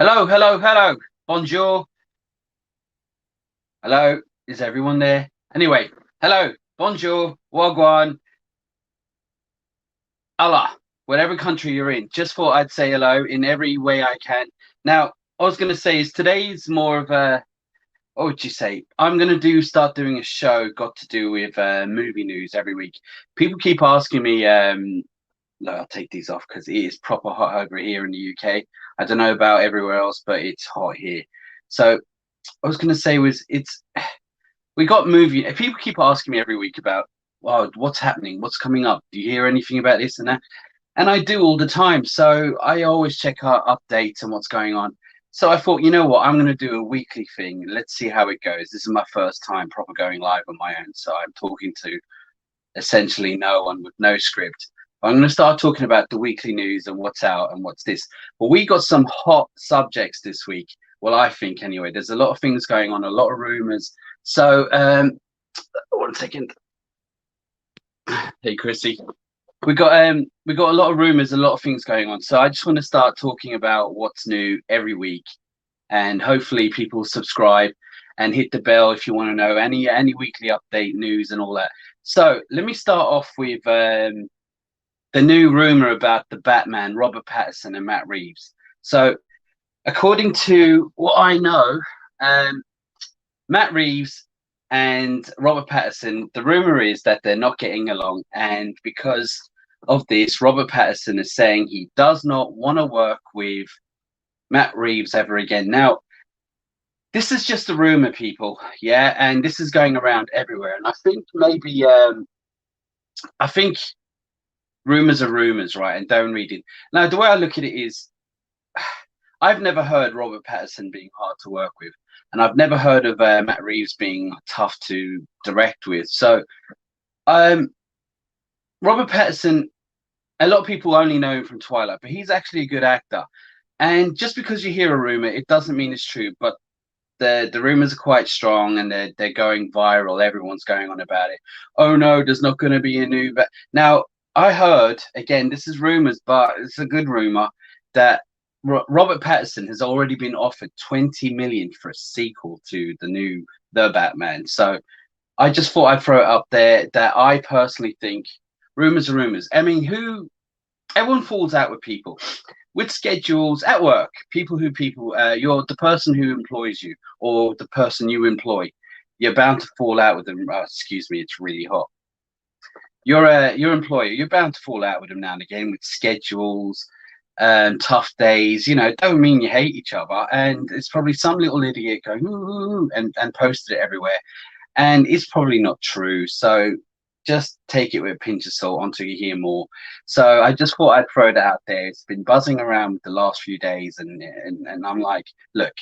Hello, hello, hello. Bonjour. Hello. Is everyone there? Anyway, hello. Bonjour. Wagwan. Allah. Whatever country you're in. Just thought I'd say hello in every way I can. Now, I was going to say is today's more of a, what would you say? I'm going to start doing a show got to do with movie news every week. People keep asking me, no, I'll take these off because it is proper hot over here in the UK. I don't know about everywhere else, but it's hot here. So I was going to say was it's we got movie. People keep asking me every week about, well, what's happening, what's coming up. Do you hear anything about this and that? And I do all the time. So I always check our updates and what's going on. So I thought, you know what, I'm going to do a weekly thing. Let's see how it goes. This is my first time proper going live on my own. So I'm talking to essentially no one with no script. I'm going to start talking about the weekly news and what's out and what's this. But we got some hot subjects this week. Well, I think anyway. There's a lot of things going on, a lot of rumors. So, 1 second. Hey, Chrissy. We got a lot of rumors, a lot of things going on. So I just want to start talking about what's new every week, and hopefully people subscribe and hit the bell if you want to know any weekly update news and all that. So let me start off with the new rumor about the Batman, Robert Pattinson and Matt Reeves. So according to what I know, Matt Reeves and Robert Pattinson, the rumor is that they're not getting along, and because of this, Robert Pattinson is saying he does not want to work with Matt Reeves ever again. Now, this is just a rumor, people, yeah, and this is going around everywhere. And I think maybe, I think rumors are rumors, right? And don't read it. Now, the way I look at it is, I've never heard Robert Pattinson being hard to work with, and I've never heard of Matt Reeves being tough to direct with. So, um, Robert Pattinson, a lot of people only know him from Twilight, but he's actually a good actor. And just because you hear a rumor, it doesn't mean it's true. But the rumors are quite strong, and they're going viral. Everyone's going on about it. Oh no, there's not going to be a new. But now I heard again, this is rumors, but it's a good rumor that Robert Pattinson has already been offered 20 million for a sequel to the Batman. So I just thought I'd throw it up there that I personally think rumors are rumors. I mean, who everyone falls out with people with schedules at work. You're the person who employs you or the person you employ. You're bound to fall out with them. Excuse me, it's really hot. Your employer. You're bound to fall out with them now and again with schedules, tough days. You know, don't mean you hate each other. And it's probably some little idiot going ooh, and posted it everywhere, and it's probably not true. So just take it with a pinch of salt until you hear more. So I just thought I'd throw that out there. It's been buzzing around the last few days, and I'm like, look,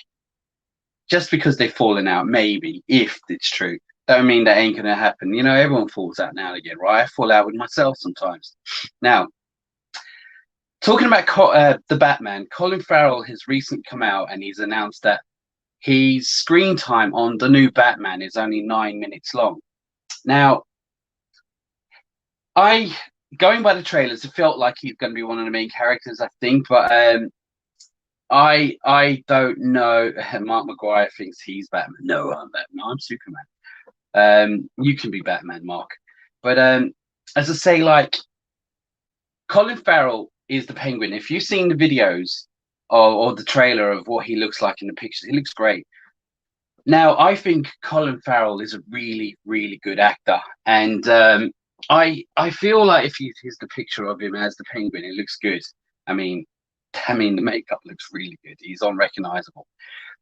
just because they've fallen out, maybe if it's true, don't mean that ain't gonna happen. You know, everyone falls out now and again, right? I fall out with myself sometimes. Now, talking about the Batman, Colin Farrell has recently come out and he's announced that his screen time on the new Batman is only 9 minutes long. Now, I going by the trailers, it felt like he's going to be one of the main characters, I think, but I don't know. Mark McGuire thinks he's Batman. No, I'm Batman. No, I'm Superman. You can be Batman, Mark. But as I say, like Colin Farrell is the Penguin. If you've seen the videos or the trailer of what he looks like in the pictures, he looks great. Now, I think Colin Farrell is a really, really good actor, and I feel like if you here's the picture of him as the Penguin, it looks good. I mean, the makeup looks really good. He's unrecognizable.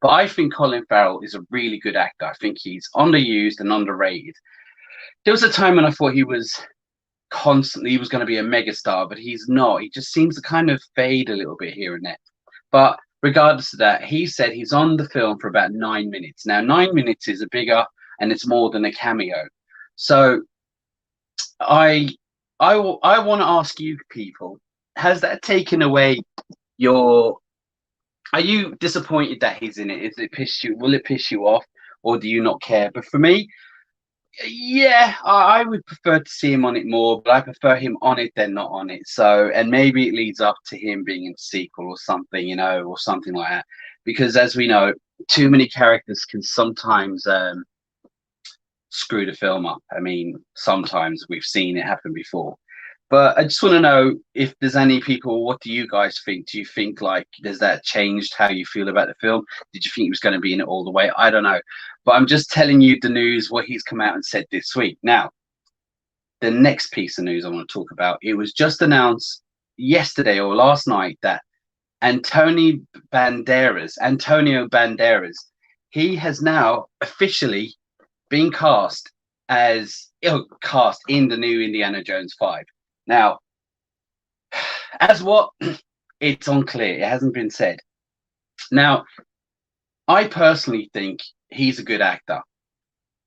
But I think Colin Farrell is a really good actor. I think he's underused and underrated. There was a time when I thought he was going to be a megastar, but he's not. He just seems to kind of fade a little bit here and there. But regardless of that, he said he's on the film for about 9 minutes. Now, 9 minutes is a bigger and it's more than a cameo. So I I want to ask you people, has that taken away your are you disappointed that he's in it? Is it piss you will it piss you off or do you not care? But for me, Yeah, I would prefer to see him on it more, but I prefer him on it than not on it. So, and maybe it leads up to him being in a sequel or something, or something like that. Because as we know, too many characters can sometimes screw the film up. I mean, sometimes we've seen it happen before. But I just want to know if there's any people. What do you guys think? Do you think like does that changed how you feel about the film? Did you think he was going to be in it all the way? I don't know, but I'm just telling you the news. What he's come out and said this week. Now, the next piece of news I want to talk about. It was just announced yesterday or last night that Antonio Banderas, he has now officially been cast in the new Indiana Jones 5. Now, as what? It's unclear. It hasn't been said. Now, I personally think he's a good actor.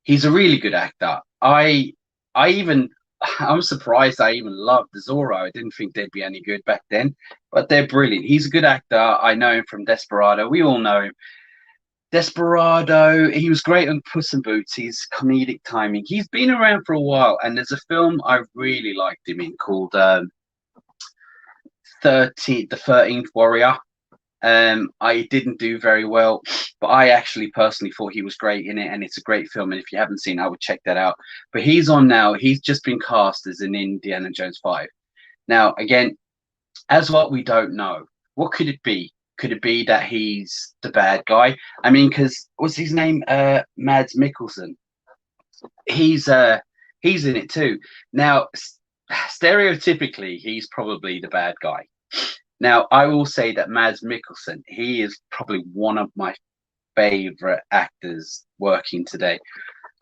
He's a really good actor. I even I'm surprised I even loved Zorro. I didn't think they'd be any good back then, but they're brilliant. He's a good actor. I know him from Desperado. We all know him. Desperado. He was great on Puss in Boots. His comedic timing. He's been around for a while, and there's a film I really liked him in called 13th Warrior. I didn't do very well, but I actually personally thought he was great in it, and it's a great film. And if you haven't seen it, I would check that out. But he's on now. He's just been cast as in Indiana Jones 5. Now, again, as what we don't know, what could it be? Could it be that he's the bad guy? I mean, because what's his name? Mads Mikkelsen. He's uh he's in it too. Now, stereotypically, he's probably the bad guy. Now, I will say that Mads Mikkelsen, he is probably one of my favorite actors working today.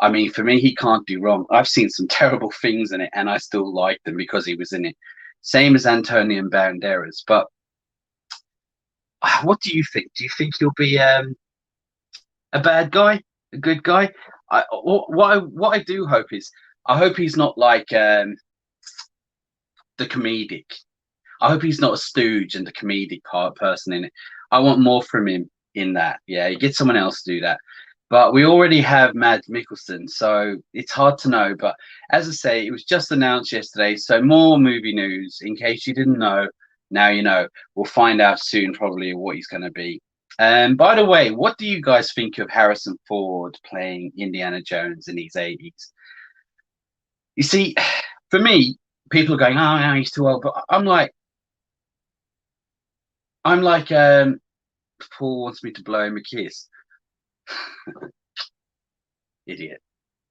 I mean, for me, he can't do wrong. I've seen some terrible things in it, and I still like them because he was in it. Same as Antonio Banderas. But what do you think? Do you think he'll be a bad guy, a good guy? What I do hope is I hope he's not like the comedic. I hope he's not a stooge and the comedic part person in it. I want more from him in that. Yeah, you get someone else to do that. But we already have Mads Mikkelsen, so it's hard to know. But as I say, it was just announced yesterday, so more movie news. In case you didn't know, now you know. We'll find out soon, probably, what he's going to be. By the way, what do you guys think of Harrison Ford playing Indiana Jones in his 80s? You see, for me, people are going, "Oh, no, he's too old," but I'm like, Paul wants me to blow him a kiss. Idiot.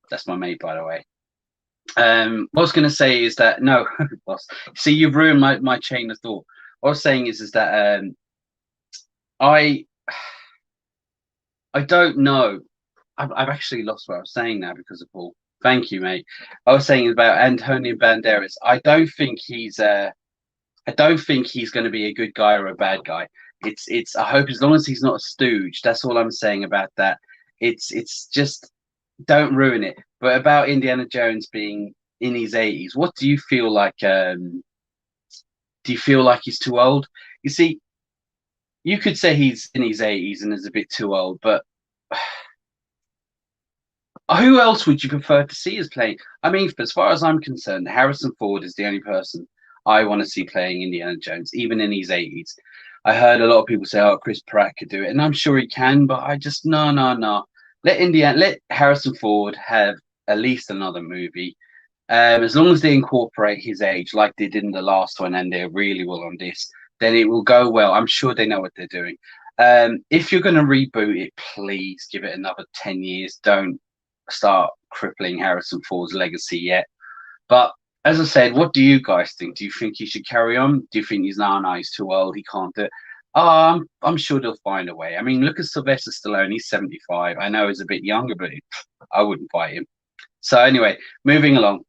That's my mate, by the way. What I was going to say is that no, boss. See, you've ruined my chain of thought. What I was saying is that I I don't know. I've actually lost what I was saying now because of Paul. Thank you, mate. I was saying about Antonio Banderas. I don't think he's going to be a good guy or a bad guy. It's. I hope as long as he's not a stooge. That's all I'm saying about that. It's just don't ruin it. But about Indiana Jones being in his 80s, what do you feel like? Do you feel like he's too old? You see, you could say he's in his 80s and is a bit too old, but who else would you prefer to see as playing? I mean, as far as I'm concerned, Harrison Ford is the only person I want to see playing Indiana Jones, even in his 80s. I heard a lot of people say, "Oh, Chris Pratt could do it," and I'm sure he can, but I just no, no, no. Let Harrison Ford have at least another movie. As long as they incorporate his age, like they did in the last one, and they really will on this, then it will go well. I'm sure they know what they're doing. If you're going to reboot it, please give it another 10 years. Don't start crippling Harrison Ford's legacy yet. But as I said, what do you guys think? Do you think he should carry on? Do you think he's no, he's too old, he can't do it? I'm sure they'll find a way. I mean, look at Sylvester Stallone, he's 75. I know he's a bit younger, but I wouldn't fight him. So anyway, moving along,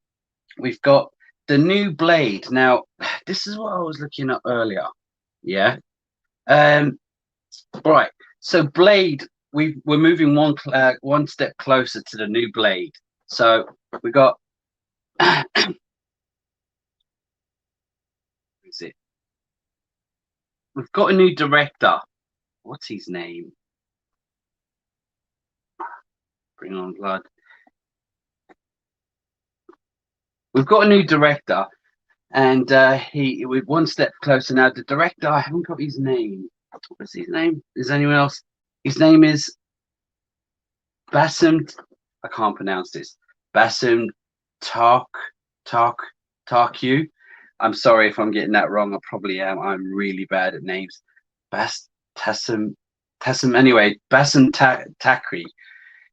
we've got the new Blade. Now, this is what I was looking at earlier. Yeah. Um, right. So Blade, we're moving one step closer to the new Blade. So we got is it? We've got a new director. What's his name? Bring on blood. we've got a new director, and we're one step closer now. The director, I haven't got his name. What's his name? Is anyone else? His name is Bassem. I can't pronounce this. Bassem Tark Tark Tarku. I'm sorry if I'm getting that wrong. I probably am. I'm really bad at names. Bas Tassem Tassem. Anyway, Bassem Takri.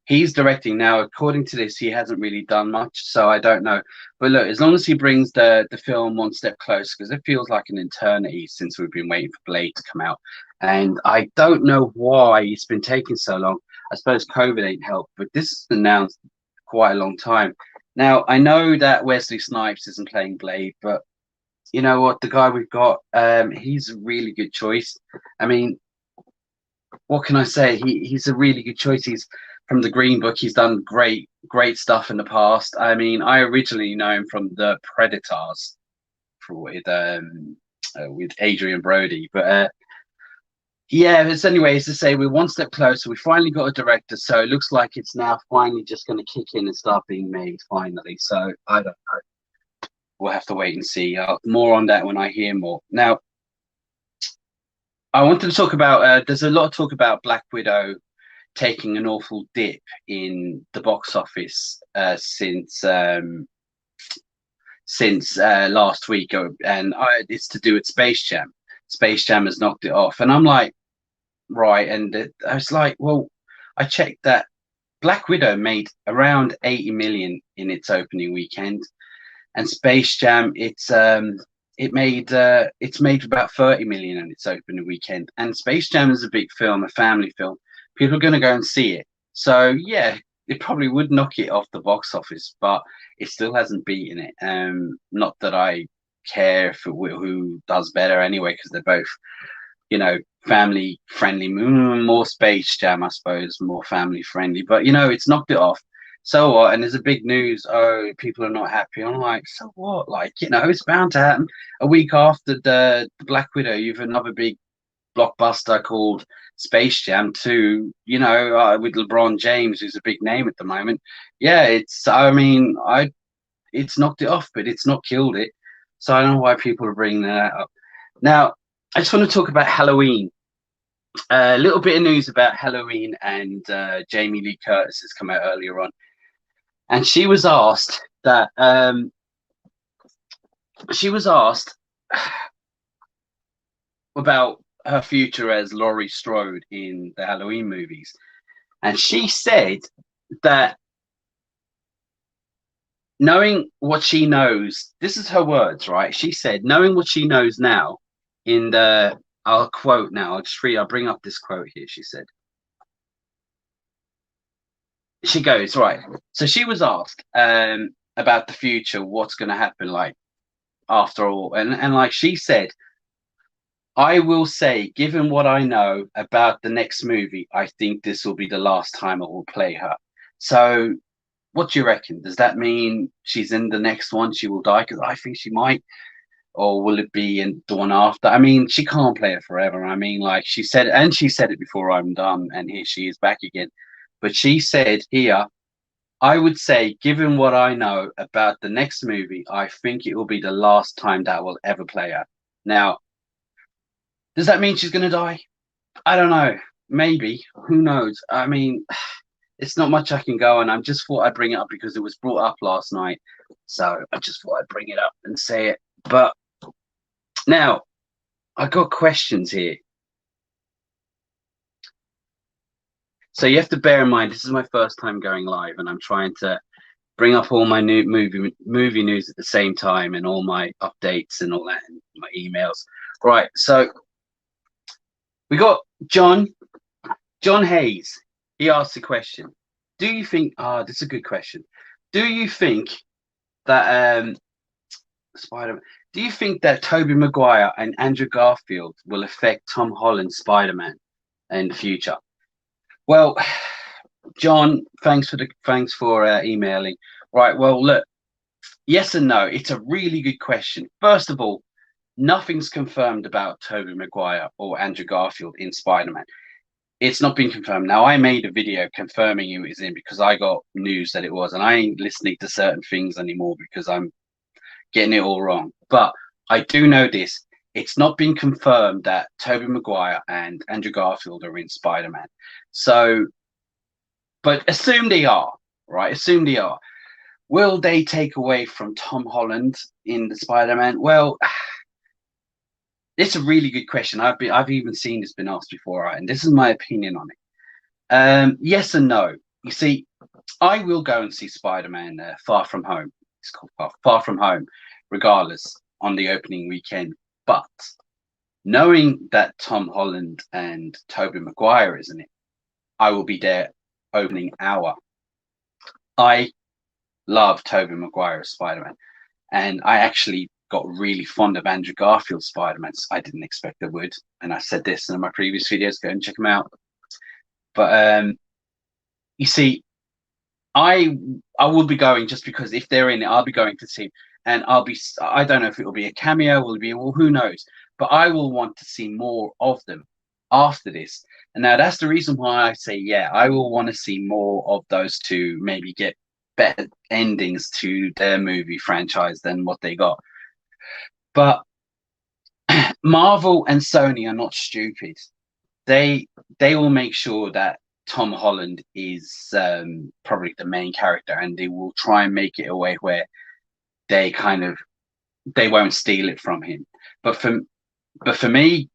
He's directing now. According to this, he hasn't really done much, so I don't know. But look, as long as he brings the film one step closer, because it feels like an eternity since we've been waiting for Blade to come out, and I don't know why it's been taking so long. I suppose COVID ain't helped, but this is announced quite a long time. Now I know that Wesley Snipes isn't playing Blade, but you know what? The guy we've got, he's a really good choice. I mean, what can I say? He's a really good choice. He's from the Green Book. He's done great stuff in the past. I mean, I originally know him from the Predators with Adrian Brody, but yeah. It's anyways to say we're one step closer. We finally got a director, so it looks like it's now finally just going to kick in and start being made finally. So I don't know. We'll have to wait and see. More on that when I hear more. Now, I wanted to talk about. There's a lot of talk about Black Widow taking an awful dip in the box office since last week, and it's to do with Space Jam. Space Jam has knocked it off, and I'm like, right, and I was like, well, I checked that Black Widow made around 80 million in its opening weekend, and Space Jam it's made about 30 million in its opening weekend, and Space Jam is a big film, a family film. People are going to go and see it. So yeah, it probably would knock it off the box office, but it still hasn't beaten it. Not that I care for who does better anyway, because they're both, family friendly. More Space Jam, I suppose, more family friendly. But it's knocked it off. So what? And there's a big news. Oh, people are not happy. I'm like, so what? Like, it's bound to happen. A week after the Black Widow, you've another big blockbuster called Space Jam 2, with LeBron James, who's a big name at the moment. Yeah, it's knocked it off, but it's not killed it. So I don't know why people are bringing that up. Now, I just want to talk about Halloween. A little bit of news about Halloween, and Jamie Lee Curtis has come out earlier on, and she was asked about her future as Laurie Strode in the Halloween movies. And she said that knowing what she knows, this is her words, right? She said, knowing what she knows now I'll quote now, I'll bring up this quote here. She said, she goes, right. So she was asked about the future, what's going to happen like after all. And like she said, I will say, given what I know about the next movie, I think this will be the last time I will play her. So what do you reckon? Does that mean she's in the next one, she will die? Because I think she might. Or will it be in the one after? I mean, she can't play it forever. I mean, like she said it before I'm done, and here she is back again. But she said here, I would say, given what I know about the next movie, I think it will be the last time that I will ever play her. Now, does that mean she's going to die? I don't know. Maybe. Who knows? I mean, it's not much I can go on. I just thought I'd bring it up because it was brought up last night. So I just thought I'd bring it up and say it. But now, I got questions here. So you have to bear in mind, this is my first time going live, and I'm trying to bring up all my new movie news at the same time, and all my updates and all that, and my emails. Right. So we got John Hayes. He asked a question. Do you think? This is a good question. Do you think that Spider-Man? Do you think that Tobey Maguire and Andrew Garfield will affect Tom Holland's Spider-Man in the future? Well, John, thanks for emailing. Right. Well, look, yes and no. It's a really good question. First of all, nothing's confirmed about Tobey Maguire or Andrew Garfield in Spider-Man. It's not been confirmed. Now, I made a video confirming who it was in because I got news that it was, and I ain't listening to certain things anymore because I'm getting it all wrong. But I do know this. It's not been confirmed that Tobey Maguire and Andrew Garfield are in Spider-Man. So, but assume they are, right? Assume they are. Will they take away from Tom Holland in the Spider-Man? Well, it's a really good question. I've even seen this been asked before, right? And this is my opinion on it. Yes and no. You see, I will go and see Spider-Man Far From Home. It's called Far From Home, regardless, on the opening weekend. But knowing that Tom Holland and Tobey Maguire is in it, I will be there opening hour. I love Tobey Maguire as Spider-Man, and I actually got really fond of Andrew Garfield's Spider-Man. I didn't expect I would, and I said this in my previous videos. Go and check them out. But you see, I will be going just because if they're in it, I'll be going to see, and I don't know if it will be a cameo, will it be, well, who knows? But I will want to see more of them after this. And now that's the reason why I say, yeah, I will want to see more of those two, maybe get better endings to their movie franchise than what they got. But Marvel and Sony are not stupid. They will make sure that Tom Holland is probably the main character, and they will try and make it a way where they won't steal it from him. But for me,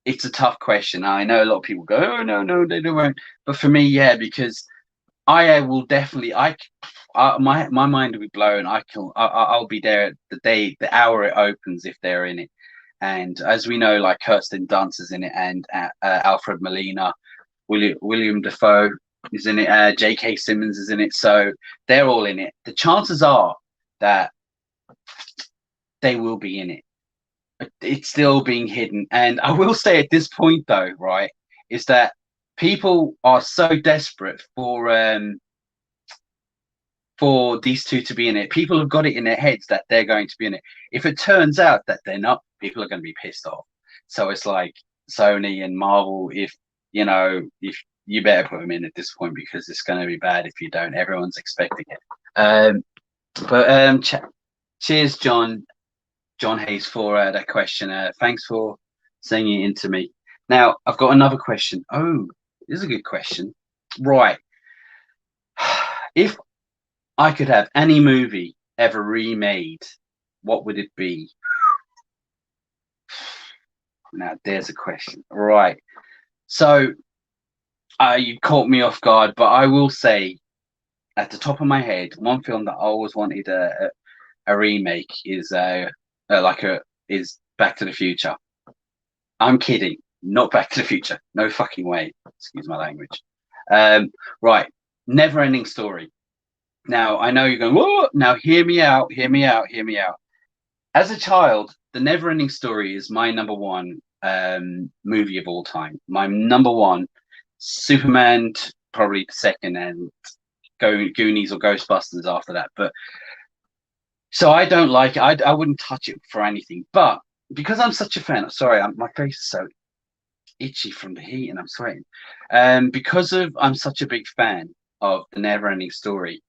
it's a tough question. I know a lot of people go, "Oh no, they won't." But for me, yeah, because I will definitely. My mind will be blown. I'll be there the hour it opens if they're in it. And as we know, like Kirsten Dunst is in it, and Alfred Molina, William Dafoe is in it, J.K. Simmons is in it, so they're all in it. The chances are that they will be in it. It's still being hidden, and I will say at this point, though, right, is that people are so desperate for these two to be in it. People have got it in their heads that they're going to be in it. If it turns out that they're not, people are going to be pissed off. So it's like Sony and Marvel, if you better put them in at this point, because it's going to be bad if you don't. Everyone's expecting it. Cheers, John Hayes, for that question. Thanks for sending it in to me. Now I've got another question. Oh, this is a good question. Right. If I could have any movie ever remade, what would it be? Now, there's a question. Right. So, you caught me off guard, but I will say, at the top of my head, one film that I always wanted a remake is is Back to the Future. I'm kidding. Not Back to the Future. No fucking way. Excuse my language. Right. Never Ending Story. Now, I know you're going, whoa, now hear me out. As a child, The Never-Ending Story is my number one movie of all time. My number one, Superman, probably the second, and Goonies or Ghostbusters after that. But so I don't like it. I wouldn't touch it for anything. But because I'm such a fan, sorry, my face is so itchy from the heat and I'm sweating. I'm such a big fan of The Never-Ending Story,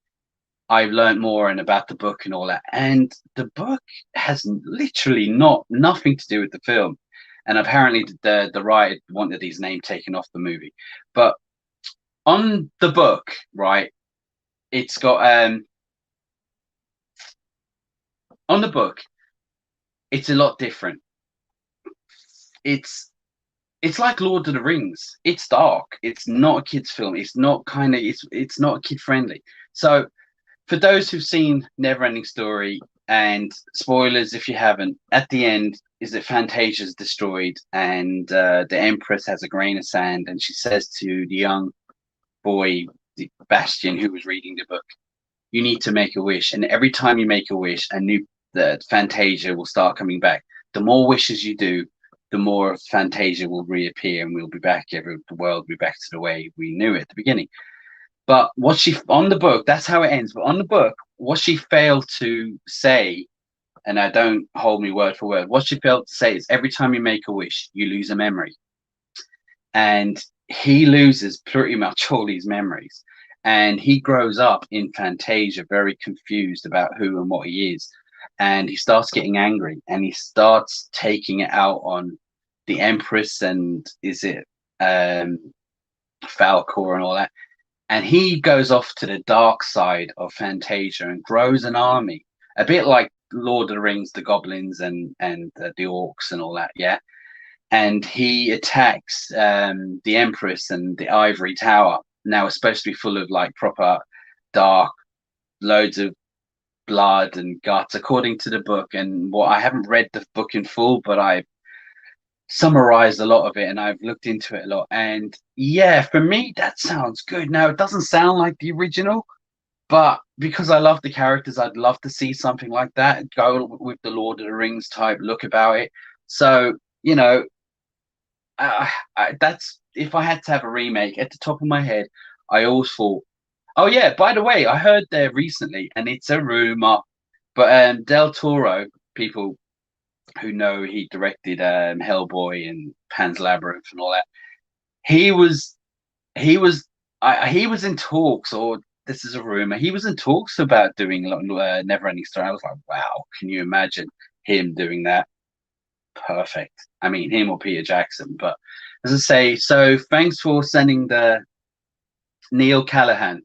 I've learned more and about the book and all that. And the book has literally nothing to do with the film. And apparently the writer wanted his name taken off the movie. But on the book, right, it's got on the book, it's a lot different. It's like Lord of the Rings. It's dark. It's not a kid's film. It's not it's not kid friendly. So for those who've seen Neverending Story, and spoilers if you haven't, at the end is that Fantasia's destroyed, and the Empress has a grain of sand, and she says to the young boy, Bastian, who was reading the book, "You need to make a wish, and every time you make a wish, the Fantasia will start coming back. The more wishes you do, the more Fantasia will reappear, and we'll be back. The world will be back to the way we knew it at the beginning." But on the book, that's how it ends. But on the book, what she failed to say, and I don't hold me word for word, what she failed to say is every time you make a wish, you lose a memory. And he loses pretty much all his memories. And he grows up in Fantasia very confused about who and what he is. and he starts getting angry, and he starts taking it out on the Empress, and is it Falcor and all that. And he goes off to the dark side of Fantasia and grows an army, a bit like Lord of the Rings, the goblins and the orcs and all that. Yeah, and he attacks the Empress and the Ivory Tower. Now it's supposed to be full of like proper dark, loads of blood and guts, according to the book. And what I haven't read the book in full, but I've summarized a lot of it and I've looked into it a lot. And yeah, for me, that sounds good. Now, it doesn't sound like the original, but because I love the characters, I'd love to see something like that go with the Lord of the Rings type look about it. So, you know, that's if I had to have a remake at the top of my head, I always thought, oh yeah, by the way, I heard there recently, and it's a rumor, but Del Toro, people who know he directed Hellboy and Pan's Labyrinth and all that, he was he was he was in talks, or this is a rumor, he was in talks about doing Never Ending Story. I was like, wow, can you imagine him doing that? Perfect. I mean, him or Peter Jackson. But as I say, so thanks for sending the Neil Callahan.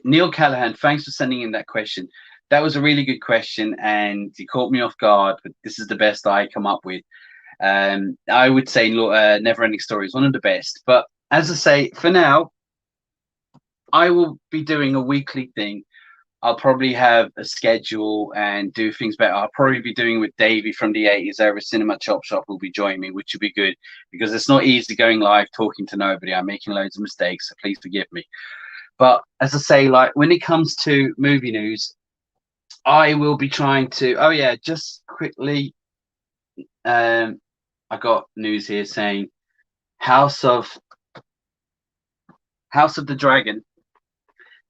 Neil Callahan, thanks for sending in that question. That was a really good question, and you caught me off guard. But this is the best I come up with. I would say Never Ending Story is one of the best. But as I say, for now, I will be doing a weekly thing. I'll probably have a schedule and do things better. I'll probably be doing with Davey from the 80s over Cinema Chop Shop will be joining me, which would be good because it's not easy going live, talking to nobody. I'm making loads of mistakes, so please forgive me. But as I say, like when it comes to movie news, I will be trying to. Oh yeah, just quickly, I got news here saying House of the Dragon,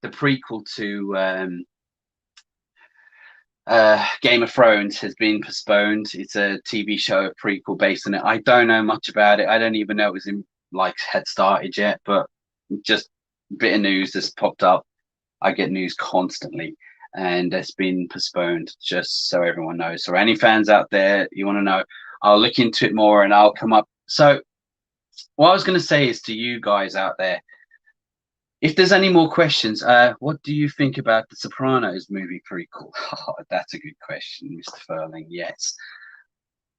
the prequel to Game of Thrones, has been postponed. It's a TV show, a prequel based on it. I don't know much about it. I don't even know it was in had started yet, but just a bit of news that's popped up. I get news constantly, and it's been postponed. Just so everyone knows. So any fans out there, you want to know, I'll look into it more and I'll come up. So what I was going to say is to you guys out there, if there's any more questions, what do you think about the Sopranos movie prequel? Oh, that's a good question, Mr. Furling. Yes.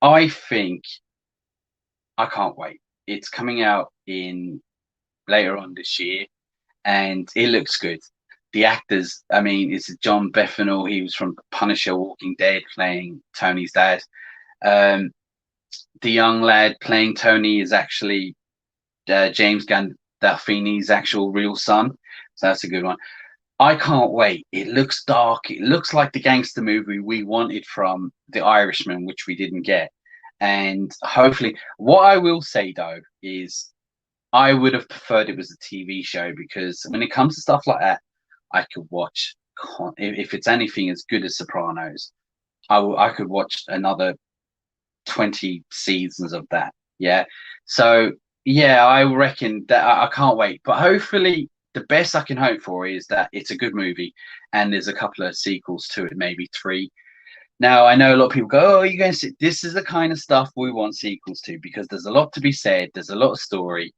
I think I can't wait. It's coming out in later on this year, and it looks good. The actors, I mean, it's John Beffenel. He was from Punisher, Walking Dead, playing Tony's dad. The young lad playing Tony is actually James Gandolfini's actual real son. So that's a good one. I can't wait. It looks dark. It looks like the gangster movie we wanted from The Irishman, which we didn't get. And hopefully, what I will say though is I would have preferred it was a TV show, because when it comes to stuff like that, I could watch. If it's anything as good as Sopranos, I could watch another 20 seasons of that. Yeah. So yeah, I reckon that I can't wait. But hopefully, the best I can hope for is that it's a good movie and there's a couple of sequels to it, maybe 3. Now, I know a lot of people go, oh, you're going to see, this is the kind of stuff we want sequels to, because there's a lot to be said. There's a lot of story.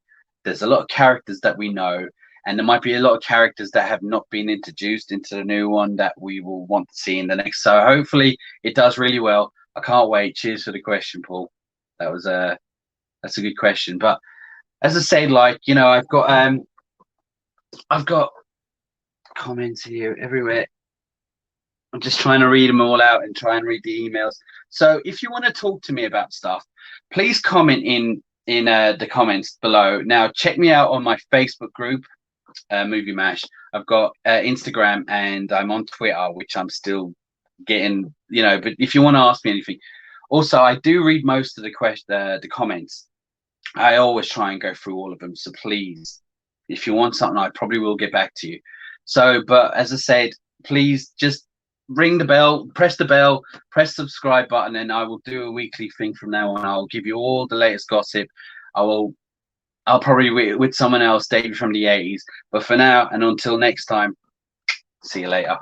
There's a lot of characters that we know. And there might be a lot of characters that have not been introduced into the new one that we will want to see in the next. So hopefully it does really well. I can't wait. Cheers for the question, Paul. That's a good question. But as I say, like, you know, I've got comments here everywhere. I'm just trying to read them all out and try and read the emails. So if you want to talk to me about stuff, please comment in the comments below. Now, check me out on my Facebook group, Movie Mash. I've got Instagram, and I'm on Twitter, which I'm still getting, you know, but if you want to ask me anything. Also, I do read most of the comments. I always try and go through all of them. So please, if you want something, I probably will get back to you. So, but as I said, please just ring the bell, press subscribe button, and I will do a weekly thing from now on. I'll give you all the latest gossip. I'll probably with someone else, David from the 80s. But for now, and until next time, see you later.